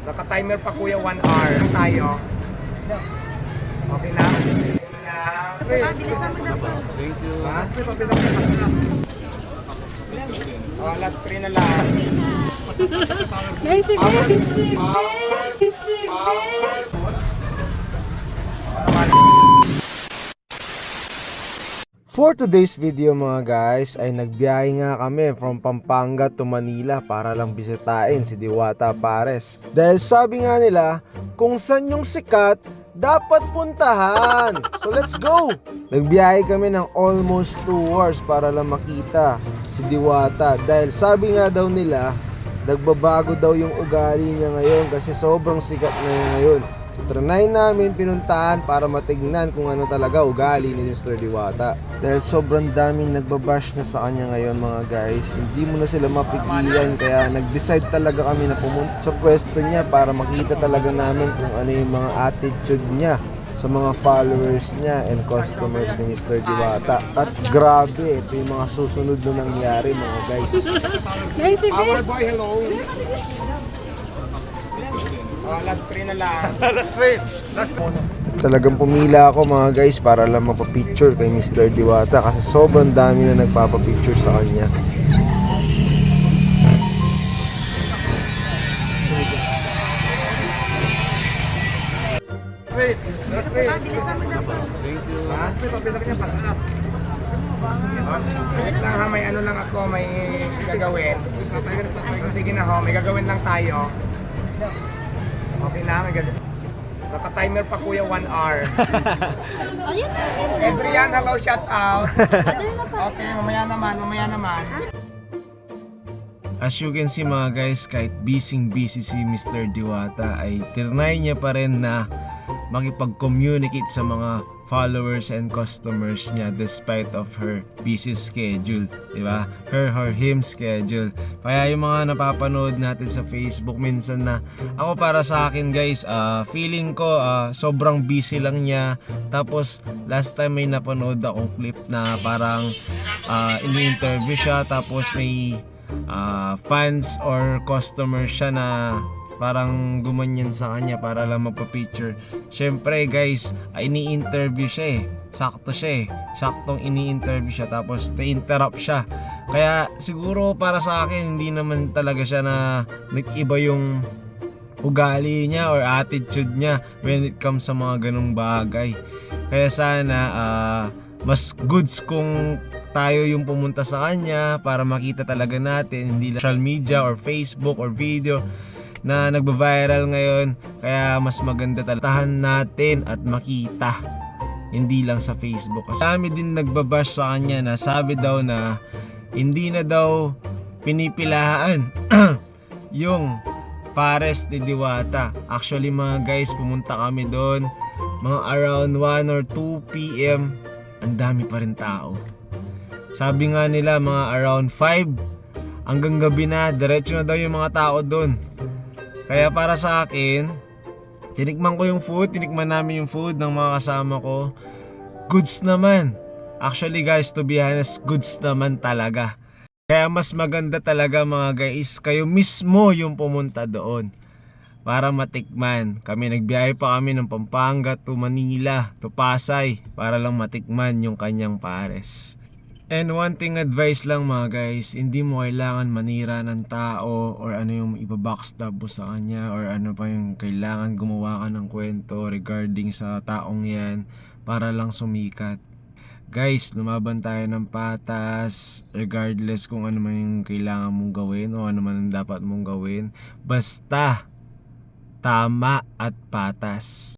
Naka-timer pa kuya, 1 hour lang tayo. Okay na? Bilisan mo na po. Thank you. Ha? Oh, last 3 na lang. Guys, si For today's video mga guys ay nagbiyahe nga kami from Pampanga to Manila para lang bisitain si Diwata Pares. Dahil sabi nga nila kung saan yung sikat dapat puntahan. So let's go! Nagbiyahe kami ng almost 2 hours para lang makita si Diwata. Dahil sabi nga daw nila nagbabago daw yung ugali niya ngayon kasi sobrang sikat na niya ngayon. So trinay namin pinuntahan para matignan kung ano talaga ugali ni Mr. Diwata. Dahil sobrang daming nagbabash na sa kanya ngayon mga guys, hindi mo na sila mapigilan, kaya nag-decide talaga kami na pumunta sa pwesto niya para makita talaga namin kung ano yung mga attitude niya sa mga followers niya and customers ni Mr. Diwata. At grabe, ito yung mga susunod na nangyari mga guys. Guys, si Our boy, hello. Oh, last 3 na lang. Talagang pumila ako mga guys para lang mapapicture kay Mr. Diwata kasi sobrang dami na nagpapapicture sa kanya. Bilisan mo na po. Thank you. Ha? Wait lang ha, may ano lang ako, may gagawin. Sige na ho, may gagawin lang tayo. Okay na, may gagawin. Naka-timer pa kuya, 1 hour. Ayun na. Adrian, hello, shout out. Adali na po. Okay, mamaya naman. As you can see mga guys, kahit busy si Mr. Diwata ay tinry niya pa rin na makipag-communicate sa mga followers and customers niya despite of her busy schedule, di ba? Him schedule. Kaya yung mga napapanood natin sa Facebook minsan na ako para sa akin guys, feeling ko sobrang busy lang niya. Tapos last time may napanood akong clip na parang ini-interview siya tapos may fans or customers siya na parang gumanyan sa kanya para lang magpa-picture. Syempre guys, ini-interview siya saktong ini-interview siya tapos na-interrupt siya. Kaya siguro para sa akin hindi naman talaga siya na nag-iba yung ugali niya or attitude niya when it comes sa mga ganung bagay. Kaya sana mas goods kung tayo yung pumunta sa kanya para makita talaga natin, hindi lang social media or Facebook or video na nagba-viral ngayon. Kaya mas maganda tahan natin at makita, hindi lang sa Facebook. Kasi dami din nagbabash sa kanya na sabi daw na hindi na daw pinipilahan yung Pares ni Diwata. Actually mga guys, pumunta kami doon mga around 1 or 2 PM. Ang dami pa rin tao. Sabi nga nila mga around 5 hanggang gabi na, diretso na daw yung mga tao doon. Kaya para sa akin, tinikman namin yung food ng mga kasama ko. Goods naman. Actually guys, to be honest, goods naman talaga. Kaya mas maganda talaga mga guys, kayo mismo yung pumunta doon para matikman. Nagbiyahe pa kami ng Pampanga to Manila, to Pasay para lang matikman yung kanyang Pares. And one thing advice lang mga guys, hindi mo kailangan manira ng tao or ano yung ibabackstab mo sa kanya or ano pa yung kailangan gumawa ka ng kwento regarding sa taong yan para lang sumikat. Guys, lumaban tayo ng patas regardless kung ano man yung kailangan mong gawin o ano man ang dapat mong gawin. Basta tama at patas.